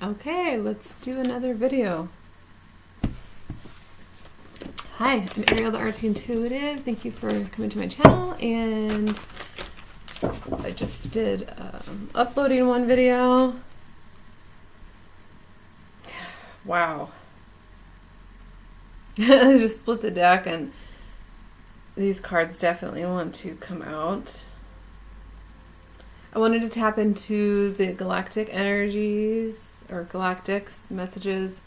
Okay, let's do another video. Hi, I'm Arielle, the Artsy Intuitive. Thank you for coming to my channel, and I just did uploading one video. Wow. I just split the deck, and these cards definitely want to come out. I wanted to tap into the galactic energies, or galactics messages.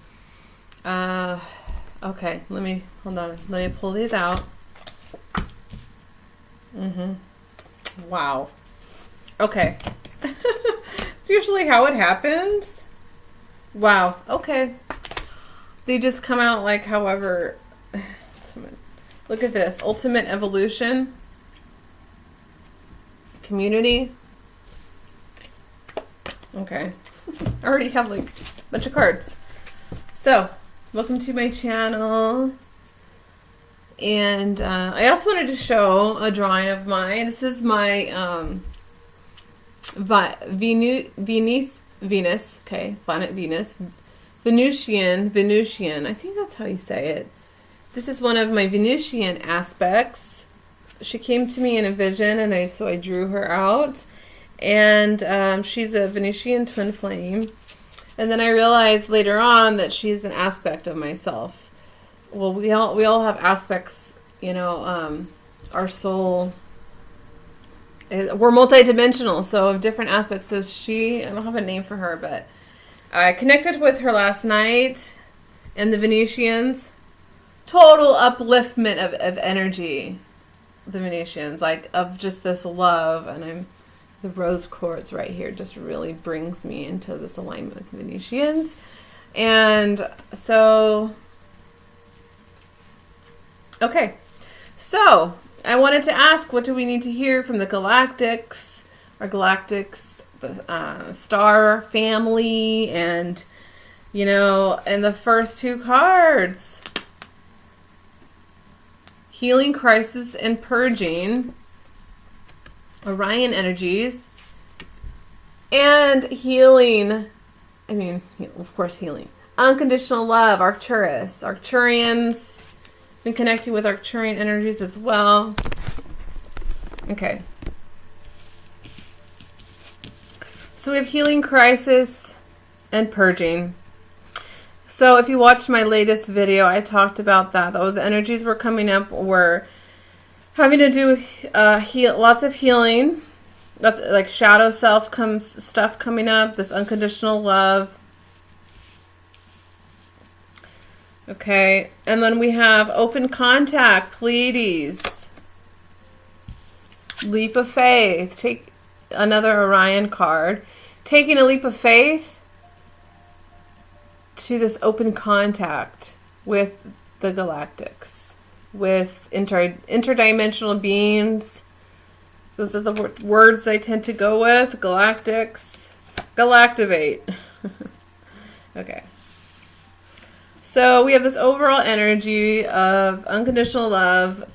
Okay, hold on. Let me pull these out. Wow. Okay. It's usually how it happens. Wow. Okay. They just come out like however. Look at this. Ultimate evolution. Community. Okay. I already have like a bunch of cards. So, welcome to my channel. And I also wanted to show a drawing of mine. This is my Venus, okay, planet Venus. Venusian, I think that's how you say it. This is one of my Venusian aspects. She came to me in a vision, and so I drew her out. And she's a Venusian twin flame. And then I realized later on that she's an aspect of myself. Well, we all have aspects, you know. Our soul, we're multidimensional, so of different aspects. So I don't have a name for her, but I connected with her last night, and the Venusians, total upliftment of energy. The Venusians, like, of just this love, and the rose quartz right here just really brings me into this alignment with Venusians. And so, okay. So, I wanted to ask, what do we need to hear from the galactics, the star family, and, you know, and the first two cards. Healing, Crisis, and Purging. Orion energies. And healing. I mean, of course, healing. Unconditional love, Arcturus. Arcturians. Been connecting with Arcturian energies as well. Okay. So we have Healing, Crisis, and Purging. So if you watched my latest video, I talked about that. The energies were coming up were having to do with lots of healing. That's like shadow self stuff coming up. This unconditional love. Okay, and then we have open contact, Pleiades. Leap of faith. Take another Orion card. Taking a leap of faith to this open contact with the galactics, with interdimensional beings. Those are the words I tend to go with. Galactics. Galactivate. Okay. So we have this overall energy of unconditional love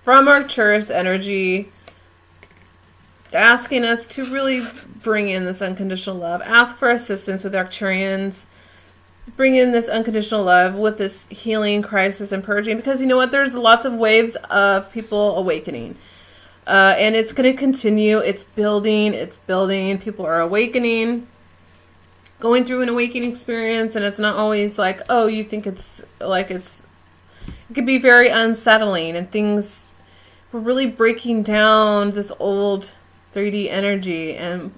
from Arcturus energy, asking us to really bring in this unconditional love. Ask for assistance with Arcturians. Bring in this unconditional love with this healing, crisis, and purging. Because you know what? There's lots of waves of people awakening. And it's going to continue. It's building. It's building. People are awakening. Going through an awakening experience. And it's not always like, oh, you think it's like it can be very unsettling. And things, we're really breaking down this old 3D energy and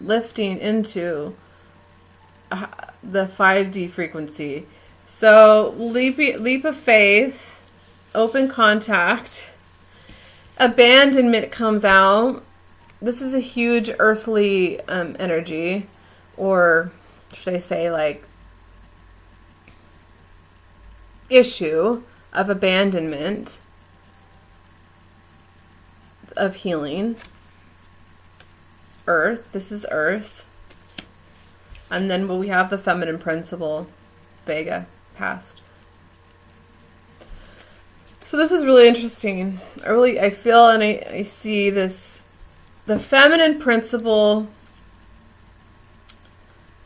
lifting into the 5D frequency. So leap of faith, open contact, abandonment comes out. This is a huge earthly energy, or should I say like issue of abandonment, of healing. Earth, this is Earth. And then we have the feminine principle, Vega, past. So this is really interesting. I feel and I see this, the feminine principle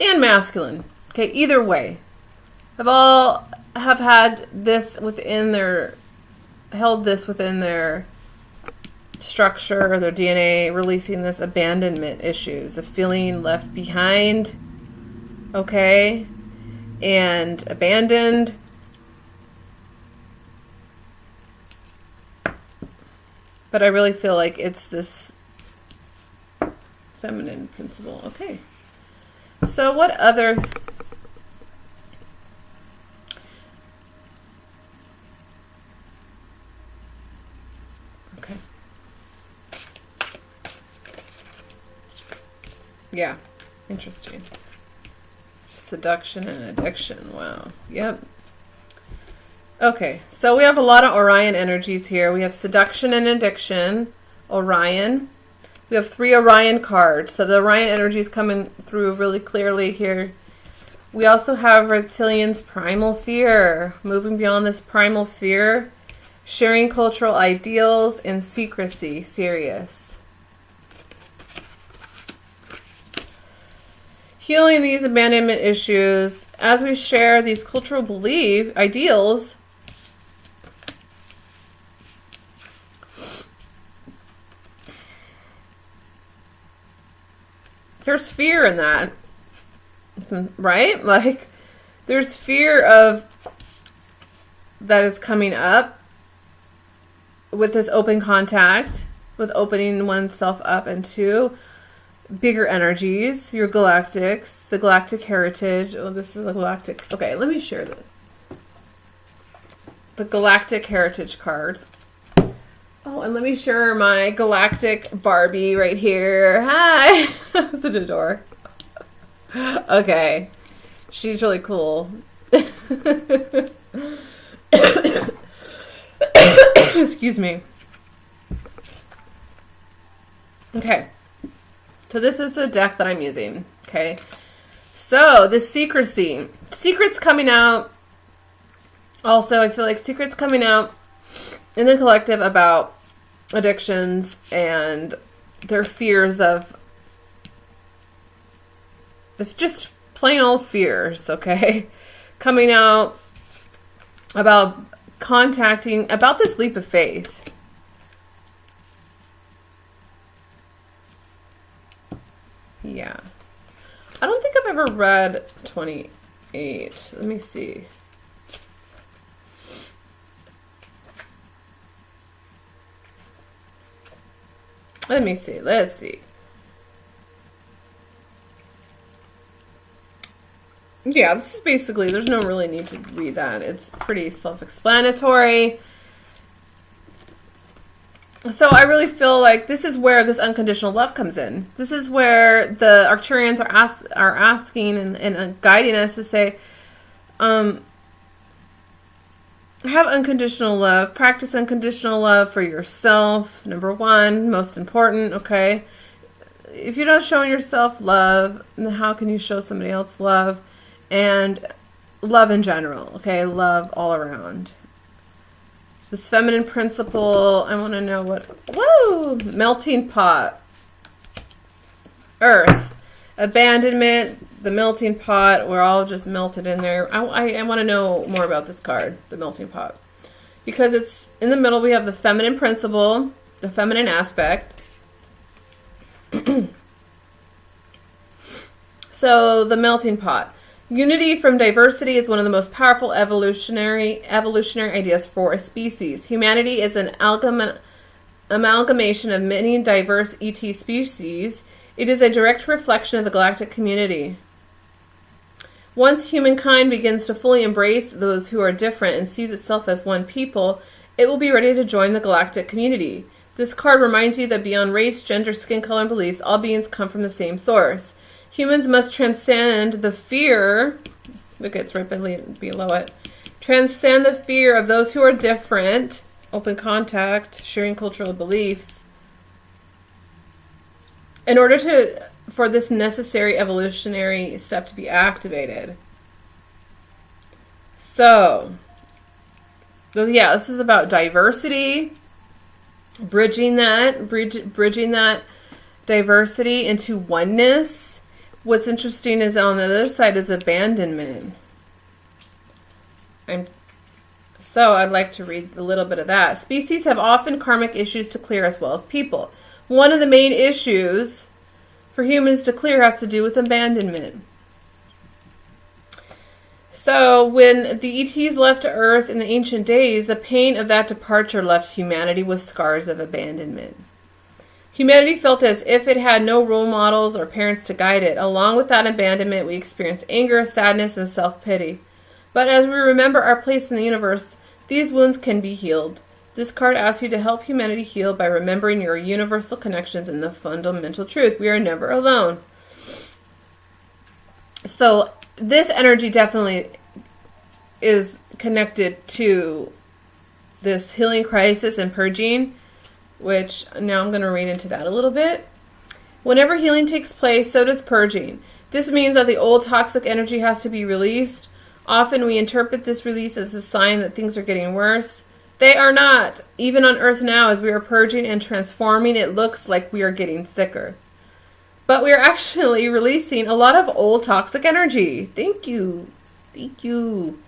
and masculine Okay, either way, have had this within their, held this within their structure or their DNA, releasing this abandonment issues, of feeling left behind, okay, and abandoned. But I really feel like it's this feminine principle. Okay. So what other... Okay. Yeah. Interesting. Seduction and addiction. Wow. Yep. Okay, so we have a lot of Orion energies here. We have seduction and addiction, Orion. We have 3 Orion cards, so the Orion energy is coming through really clearly here. We also have reptilians' primal fear, moving beyond this primal fear, sharing cultural ideals, and secrecy, Sirius. Healing these abandonment issues as we share these cultural ideals. There's fear in that, right? Like, there's fear of that is coming up with this open contact, with opening oneself up into bigger energies, your galactics, the galactic heritage. Oh, this is a galactic. Okay, let me share the galactic heritage cards. Oh, and let me share my galactic Barbie right here. Hi! Was it a door? Okay. She's really cool. Excuse me. Okay. So this is the deck that I'm using. Okay. So, the secrecy. Secrets coming out. Also, I feel like secrets coming out in the collective about addictions and their fears of just plain old fears, okay? Coming out about contacting, about this leap of faith. Yeah. I don't think I've ever read 28. Let me see. Let's see. Yeah, this is basically, there's no really need to read that. It's pretty self-explanatory. So I really feel like this is where this unconditional love comes in. This is where the Arcturians are asking and guiding us to say, have unconditional love. Practice unconditional love for yourself. Number 1, most important, okay? If you're not showing yourself love, then how can you show somebody else love? And love in general, okay? Love all around. This feminine principle, I want to know what... Whoa! Melting pot. Earth. Abandonment. The melting pot. We're all just melted in there. I want to know more about this card, the melting pot. Because it's in the middle, we have the feminine principle, the feminine aspect. So, the melting pot. Unity from diversity is one of the most powerful evolutionary ideas for a species. Humanity is an amalgamation of many diverse ET species. It is a direct reflection of the galactic community. Once humankind begins to fully embrace those who are different and sees itself as one people, it will be ready to join the galactic community. This card reminds you that beyond race, gender, skin color, and beliefs, all beings come from the same source. Humans must transcend the fear, look, it's right below it, transcend the fear of those who are different, open contact, sharing cultural beliefs, in order for this necessary evolutionary step to be activated. So, yeah, this is about diversity, bridging that diversity into oneness, what's interesting is on the other side is abandonment. So I'd like to read a little bit of that. Species have often karmic issues to clear as well as people. One of the main issues for humans to clear has to do with abandonment. So when the ETs left Earth in the ancient days, the pain of that departure left humanity with scars of abandonment. Humanity felt as if it had no role models or parents to guide it. Along with that abandonment, we experienced anger, sadness, and self-pity. But as we remember our place in the universe, these wounds can be healed. This card asks you to help humanity heal by remembering your universal connections and the fundamental truth. We are never alone. So this energy definitely is connected to this healing crisis and purging, which now I'm going to read into that a little bit. Whenever healing takes place, so does purging. This means that the old toxic energy has to be released. Often we interpret this release as a sign that things are getting worse. They are not. Even on Earth now, as we are purging and transforming, it looks like we are getting sicker. But we are actually releasing a lot of old toxic energy. Thank you. Thank you.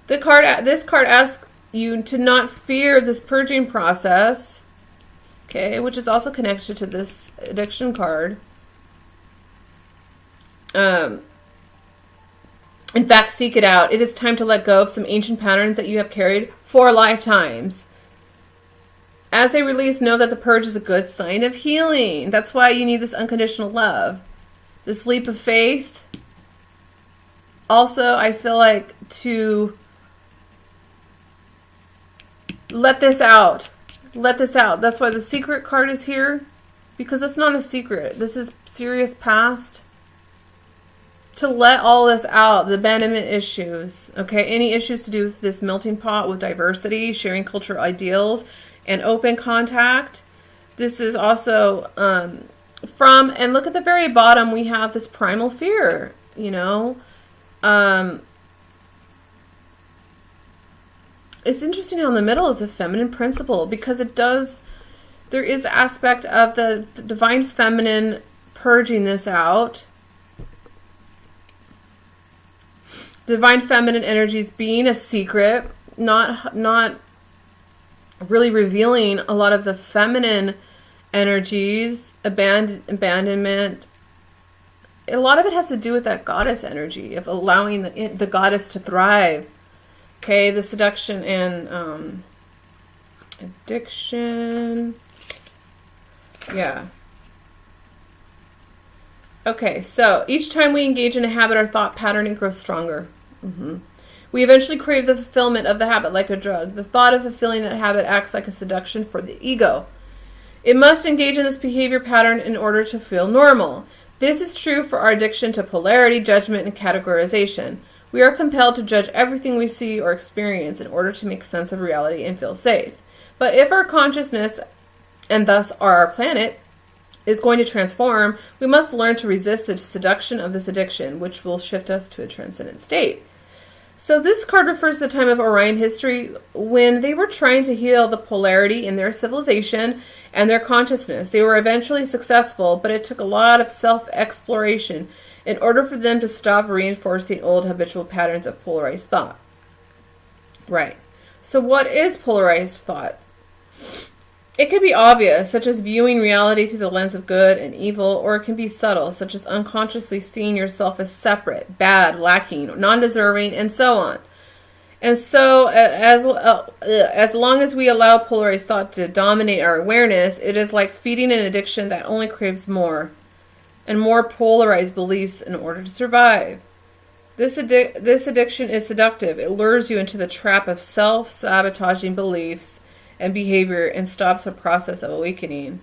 This card asks you to not fear this purging process, okay, which is also connected to this addiction card. In fact, seek it out. It is time to let go of some ancient patterns that you have carried for lifetimes. As a release, know that the purge is a good sign of healing. That's why you need this unconditional love. This leap of faith. Also, I feel like to let this out. Let this out. That's why the secret card is here. Because it's not a secret. This is serious past. To let all this out, the abandonment issues, okay? Any issues to do with this melting pot with diversity, sharing cultural ideals, and open contact. This is also and look at the very bottom, we have this primal fear, you know? It's interesting how in the middle is a feminine principle, because there is the aspect of the divine feminine purging this out. Divine feminine energies being a secret, not really revealing a lot of the feminine energies, abandonment. A lot of it has to do with that goddess energy of allowing the goddess to thrive. Okay, the seduction and addiction. Yeah. Okay, so each time we engage in a habit or thought pattern, it grows stronger. We eventually crave the fulfillment of the habit like a drug. The thought of fulfilling that habit acts like a seduction for the ego. It must engage in this behavior pattern in order to feel normal. This is true for our addiction to polarity, judgment, and categorization. We are compelled to judge everything we see or experience in order to make sense of reality and feel safe. But if our consciousness, and thus our planet, is going to transform, we must learn to resist the seduction of this addiction, which will shift us to a transcendent state. So this card refers to the time of Orion history when they were trying to heal the polarity in their civilization and their consciousness. They were eventually successful, but it took a lot of self-exploration in order for them to stop reinforcing old habitual patterns of polarized thought. Right. So what is polarized thought? It can be obvious, such as viewing reality through the lens of good and evil, or it can be subtle, such as unconsciously seeing yourself as separate, bad, lacking, non-deserving, and so on. And so, as long as we allow polarized thought to dominate our awareness, it is like feeding an addiction that only craves more and more polarized beliefs in order to survive. This addiction is seductive. It lures you into the trap of self-sabotaging beliefs and behavior and stops the process of awakening.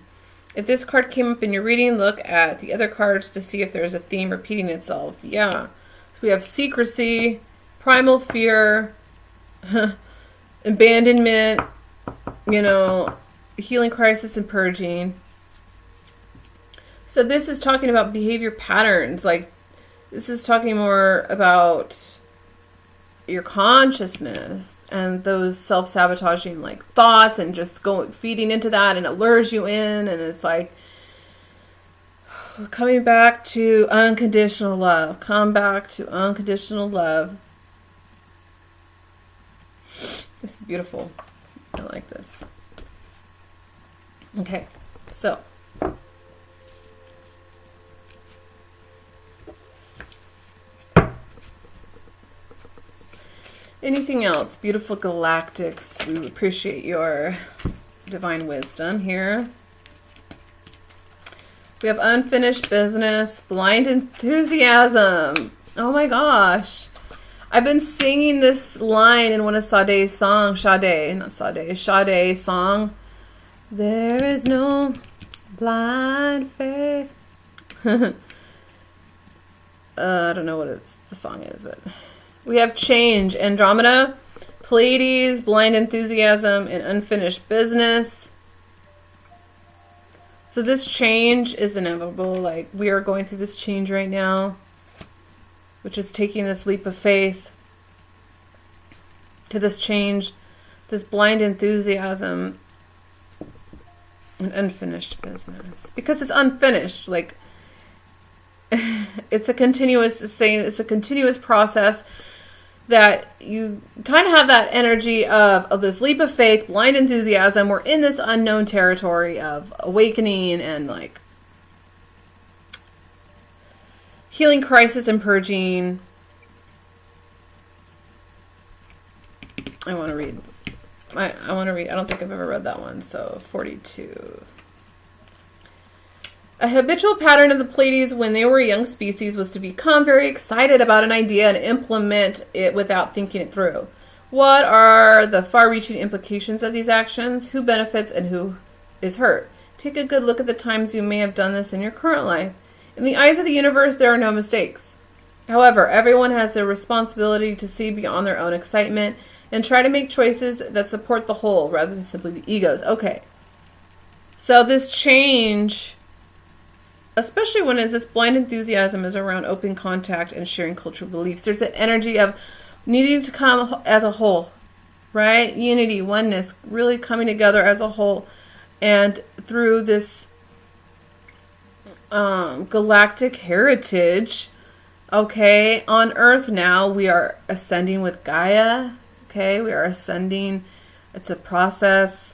If this card came up in your reading, look at the other cards to see if there's a theme repeating itself. Yeah. So we have secrecy, primal fear, abandonment, healing crisis and purging. So this is talking about behavior patterns. Like, this is talking more about your consciousness and those self-sabotaging like thoughts and just feeding into that, and it lures you in, and it's like, Coming back to unconditional love. Come back to unconditional love. This is beautiful. I like this. Okay, so. Anything else? Beautiful galactics. We appreciate your divine wisdom here. We have unfinished business, blind enthusiasm. Oh my gosh. I've been singing this line in one of Sade's songs. Sade's song. There is no blind faith. I don't know what the song is, but we have change, Andromeda, Pleiades, blind enthusiasm, and unfinished business. So this change is inevitable. Like, we are going through this change right now, which is taking this leap of faith to this change, this blind enthusiasm, and unfinished business. Because it's unfinished. Like, it's a continuous process that you kind of have that energy of this leap of faith, blind enthusiasm. We're in this unknown territory of awakening and like healing crisis and purging. I want to read. I don't think I've ever read that one. So 42. A habitual pattern of the Pleiades when they were a young species was to become very excited about an idea and implement it without thinking it through. What are the far-reaching implications of these actions? Who benefits and who is hurt? Take a good look at the times you may have done this in your current life. In the eyes of the universe, there are no mistakes. However, everyone has the responsibility to see beyond their own excitement and try to make choices that support the whole rather than simply the egos. Okay. So this change, especially when it's this blind enthusiasm, is around open contact and sharing cultural beliefs. There's an energy of needing to come as a whole, right? Unity, oneness, really coming together as a whole. And through this galactic heritage, okay, on Earth now, we are ascending with Gaia, okay? We are ascending. It's a process.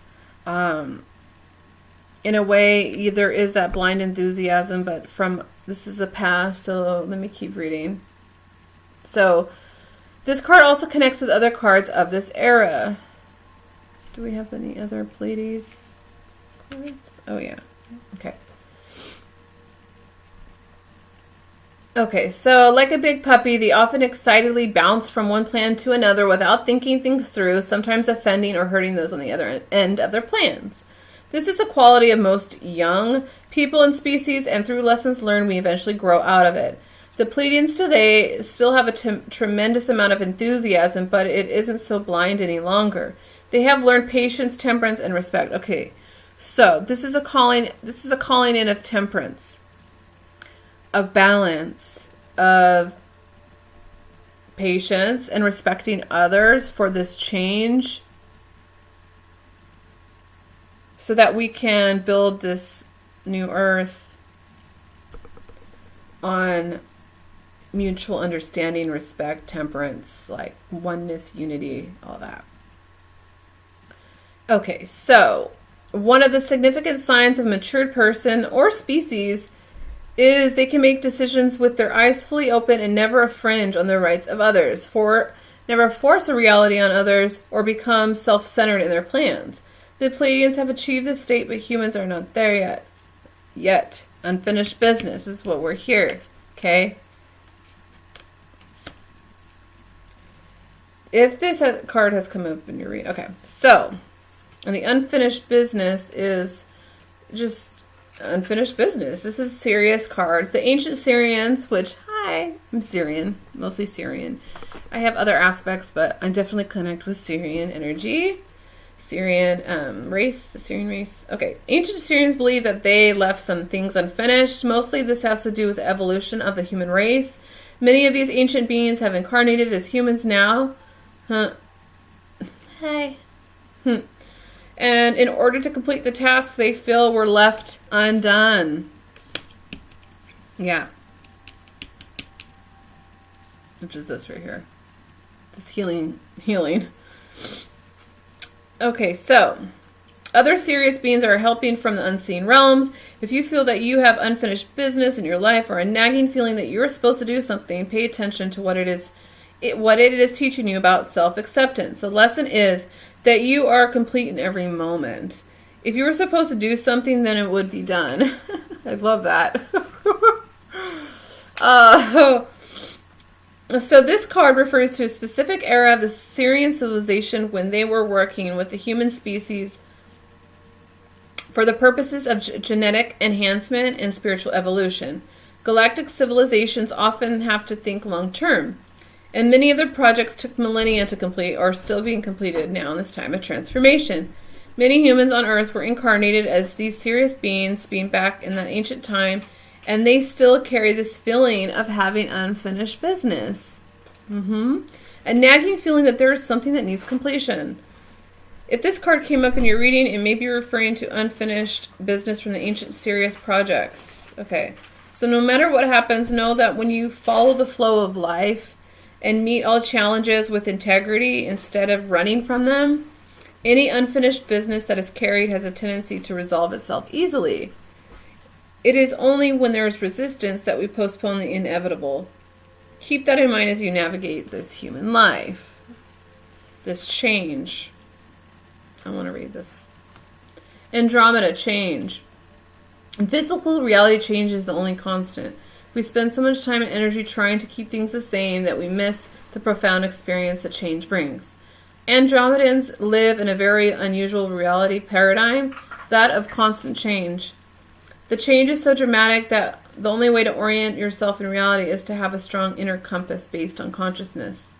In a way, there is that blind enthusiasm, but this is the past, so let me keep reading. So, this card also connects with other cards of this era. Do we have any other Pleiades cards? Oh, yeah. Okay. Okay, so like a big puppy, they often excitedly bounce from one plan to another without thinking things through, sometimes offending or hurting those on the other end of their plans. This is a quality of most young people and species, and through lessons learned, we eventually grow out of it. The Pleiadians today still have a tremendous amount of enthusiasm, but it isn't so blind any longer. They have learned patience, temperance, and respect. Okay, so this is a calling in of temperance, of balance, of patience, and respecting others for this change, so that we can build this new earth on mutual understanding, respect, temperance, like oneness, unity, all that. Okay, so one of the significant signs of a matured person or species is they can make decisions with their eyes fully open and never infringe on the rights of others, never force a reality on others or become self-centered in their plans. The Pleiadians have achieved this state, but humans are not there yet. Unfinished business. This is what we're here. Okay? If this card has come up in your read. Okay. So, and the unfinished business is just unfinished business. This is serious cards. The ancient Syrians, which, hi, I'm Syrian. Mostly Syrian. I have other aspects, but I definitely connect with Syrian energy. Syrian race, the Syrian race. Okay, ancient Syrians believe that they left some things unfinished. Mostly this has to do with the evolution of the human race. Many of these ancient beings have incarnated as humans now. Hi. And in order to complete the tasks they feel were left undone. Yeah. Which is this right here. This healing. Okay, so other serious beings are helping from the unseen realms. If you feel that you have unfinished business in your life or a nagging feeling that you're supposed to do something, pay attention to what it is teaching you about self-acceptance. The lesson is that you are complete in every moment. If you were supposed to do something, then it would be done. I love that. So this card refers to a specific era of the Syrian civilization when they were working with the human species for the purposes of genetic enhancement and spiritual evolution. Galactic civilizations often have to think long term, and many of their projects took millennia to complete or are still being completed now in this time of transformation. Many humans on Earth were incarnated as these serious beings being back in that ancient time, and they still carry this feeling of having unfinished business. A nagging feeling that there is something that needs completion. If this card came up in your reading, it may be referring to unfinished business from the ancient serious projects. Okay, so no matter what happens, know that when you follow the flow of life and meet all challenges with integrity instead of running from them, any unfinished business that is carried has a tendency to resolve itself easily. It is only when there is resistance that we postpone the inevitable. Keep that in mind as you navigate this human life, this change. I want to read this. Andromeda, change. Physical reality change is the only constant. We spend so much time and energy trying to keep things the same that we miss the profound experience that change brings. Andromedans live in a very unusual reality paradigm, that of constant change. The change is so dramatic that the only way to orient yourself in reality is to have a strong inner compass based on consciousness.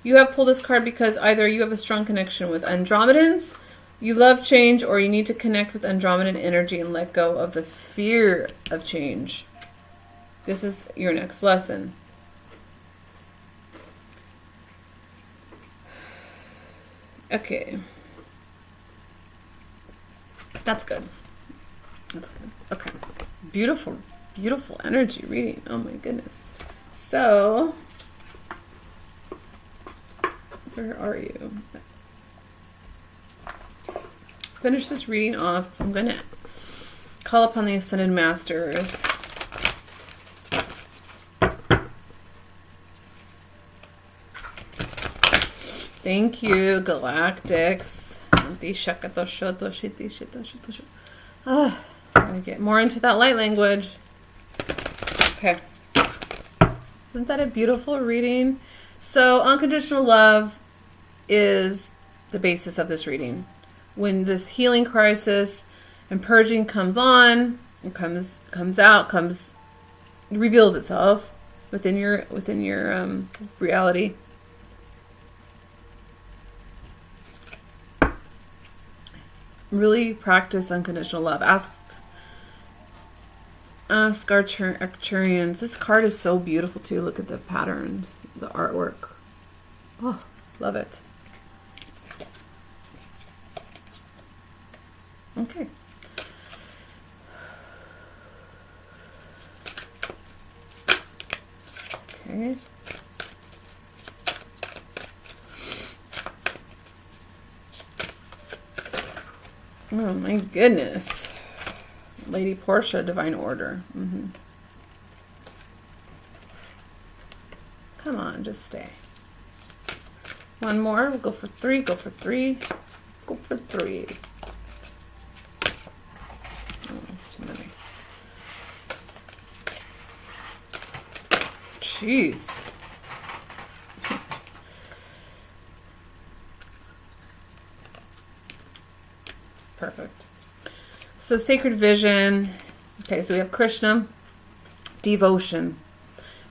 You have pulled this card because either you have a strong connection with Andromedans, you love change, or you need to connect with Andromedan energy and let go of the fear of change. This is your next lesson. Okay. That's good. Okay. Beautiful, beautiful energy reading. Oh my goodness. So, where are you? Finish this reading off. I'm going to call upon the Ascended Masters. Thank you, Galactics. I'm going to get more into that light language. Okay. Isn't that a beautiful reading? So, unconditional love is the basis of this reading. When this healing crisis and purging comes on, it reveals itself within your reality. Really practice unconditional love. Ask Arcturians. This card is so beautiful too. Look at the patterns, the artwork. Oh, love it. Okay. Okay. Oh my goodness. Lady Portia, Divine Order. Come on, just stay. One more. We'll go for three. Go for three. Oh, that's too many. Jeez. Perfect. So sacred vision. Okay, so we have Krishna. Devotion.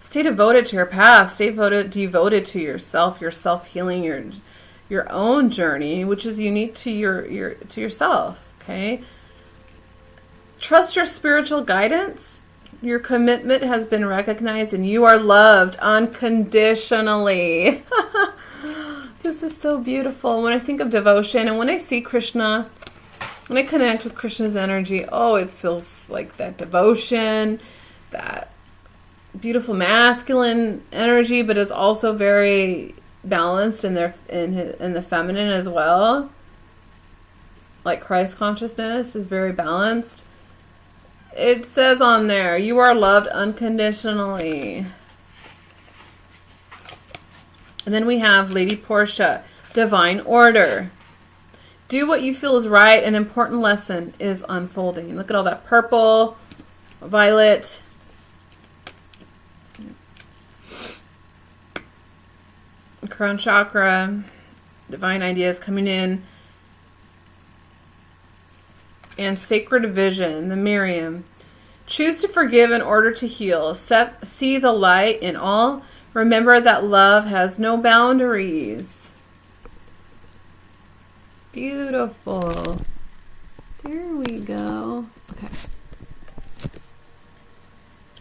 Stay devoted to your path. Stay devoted to yourself, your self-healing, your own journey, which is unique to yourself. Okay. Trust your spiritual guidance. Your commitment has been recognized and you are loved unconditionally. This is so beautiful. When I think of devotion and when I see Krishna When I connect with Krishna's energy, oh, it feels like that devotion, that beautiful masculine energy, but it's also very balanced in the feminine as well. Like Christ consciousness is very balanced. It says on there, you are loved unconditionally. And then we have Lady Portia, divine order. Do what you feel is right. An important lesson is unfolding. Look at all that purple, violet. Crown chakra, divine ideas coming in. And sacred vision, the Miriam. Choose to forgive in order to heal. See the light in all. Remember that love has no boundaries. Beautiful. There we go. Okay.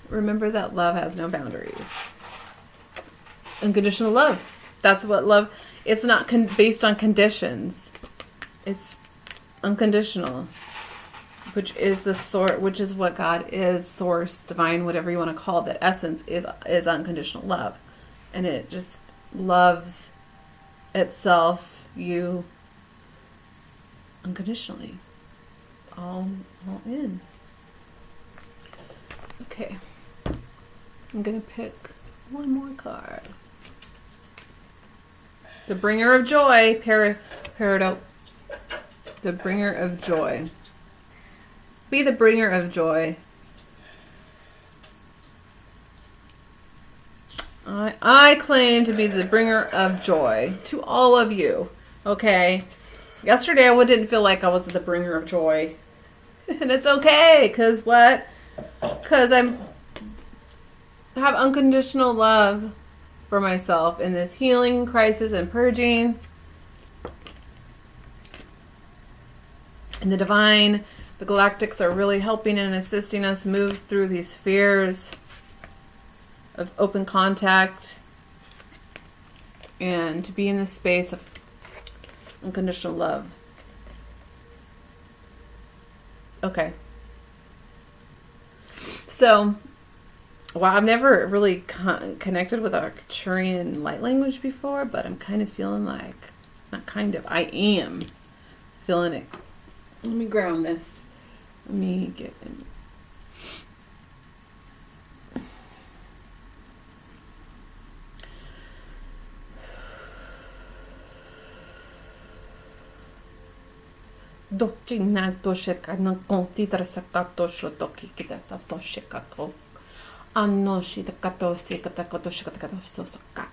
Remember that love has no boundaries. Unconditional love. That's what love. It's not based on conditions. It's unconditional, which is the sort. Which is what God is, source, divine, whatever you want to call it. That essence is unconditional love, and it just loves itself, you, unconditionally. All in. Okay. I'm gonna pick one more card. The bringer of joy, Peridot. The bringer of joy. Be the bringer of joy. I claim to be the bringer of joy to all of you. Okay. Yesterday I didn't feel like I was the bringer of joy. And it's okay, because what? Because I have unconditional love for myself in this healing crisis and purging. And the divine, the galactics are really helping and assisting us move through these fears of open contact and to be in this space of unconditional love. Okay. So, well, I've never really connected with Arcturian light language before, but I'm kind of feeling like, not kind of, I am feeling it. Let me ground this. Let me get in. Doking na dosheka na konti trasakato shotoki kita tosheka ko. Anoshi the katosi katakato shikatakato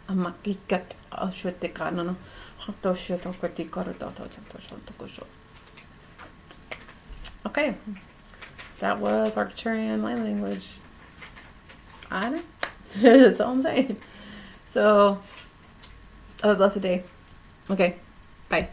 amakikat ashoteka no hatoshoto kotikoto. Okay, that was Arcturian light language. I know. That's all I'm saying. So, have a blessed day. Okay, bye.